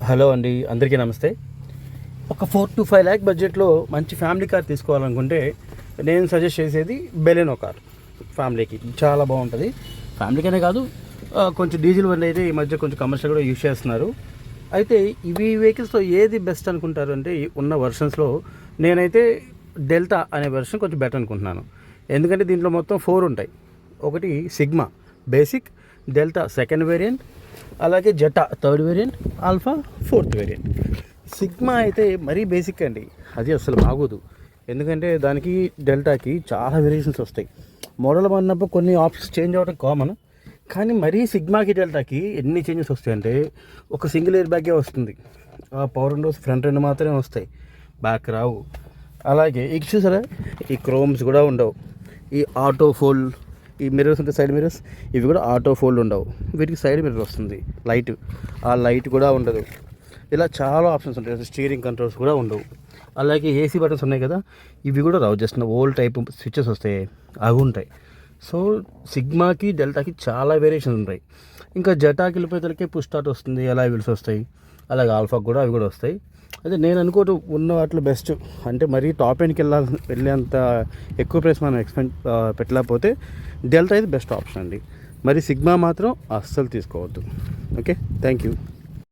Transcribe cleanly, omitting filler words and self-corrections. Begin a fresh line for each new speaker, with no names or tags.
Hello అండి, అందరికీ నమస్తే. ఒక 4 to 5 lakh బడ్జెట్లో మంచి ఫ్యామిలీ కార్ తీసుకోవాలనుకుంటే నేను సజెస్ట్ చేసేది బెలెనో కార్. ఫ్యామిలీకి చాలా బాగుంటుంది. ఫ్యామిలీకనే కాదు, కొంచెం డీజిల్ వల్ల అయితే ఈ మధ్య కొంచెం కమర్షియల్ కూడా యూజ్ చేస్తున్నారు. అయితే ఇవి వెహికల్స్లో ఏది బెస్ట్ అనుకుంటారు అంటే, ఉన్న వర్షన్స్లో నేనైతే డెల్టా అనే వెర్షన్ కొంచెం బెటర్ అనుకుంటున్నాను. ఎందుకంటే దీంట్లో మొత్తం 4 ఉంటాయి. ఒకటి sigma basic, delta second variant, అలాగే zeta third variant, alpha fourth variant. Sigma అయితే మరీ బేసిక్ అండి, అది అసలు బాగోదు. ఎందుకంటే దానికి డెల్టాకి చాలా వేరియేషన్స్ వస్తాయి. మోడల్ అన్నప్పుడు కొన్ని ఆప్షన్స్ చేంజ్ అవ్వడం కామన్, కానీ మరీ సిగ్మాకి డెల్టాకి ఎన్ని చేంజెస్ వస్తాయంటే, ఒక సింగిల్ ఎయిర్ బ్యాగే వస్తుంది. పవర్ విండోస్ ఫ్రంట్ రెండు మాత్రమే వస్తాయి, బ్యాక్ రావు. అలాగే ఇక చూసారా, ఈ క్రోమ్స్ కూడా ఉండవు. ఈ ఆటో ఫోల్డ్, ఈ మిర్రర్స్ ఉంటాయి సైడ్ మిర్రర్స్, ఇవి కూడా ఆటో ఫోల్డ్ ఉండవు. వీటికి సైడ్ మిర్రర్ వస్తుంది లైట్, ఆ లైట్ కూడా ఉండదు. ఇలా చాలా ఆప్షన్స్ ఉంటాయి. స్టీరింగ్ కంట్రోల్స్ కూడా ఉండవు. అలాగే ఏసీ బటన్స్ ఉన్నాయి కదా, ఇవి కూడా రావు. జస్ట్ ఓల్డ్ టైప్ స్విచ్చెస్ వస్తాయి, అవి ఉంటాయి. సో సిగ్మాకి డెల్టాకి చాలా వేరియేషన్స్ ఉంటాయి. ఇంకా జెటాకి వెళ్ళిపోయేసరికి పుష్ స్టార్ట్ వస్తుంది, అలా వీల్స్ వస్తాయి. అలాగే ఆల్ఫాకి కూడా అవి కూడా వస్తాయి. అదే నేను అనుకోవటం ఉన్న వాటిలో బెస్ట్ అంటే, మరీ టాప్ ఎండ్కి వెళ్ళేంత ఎక్కువ ప్రైస్ మనం పెట్టలేకపోతే డెల్టా ఇది బెస్ట్ ఆప్షన్ అండి. మరి సిగ్మా మాత్రం అస్సలు తీసుకోవద్దు. Okay, thank you.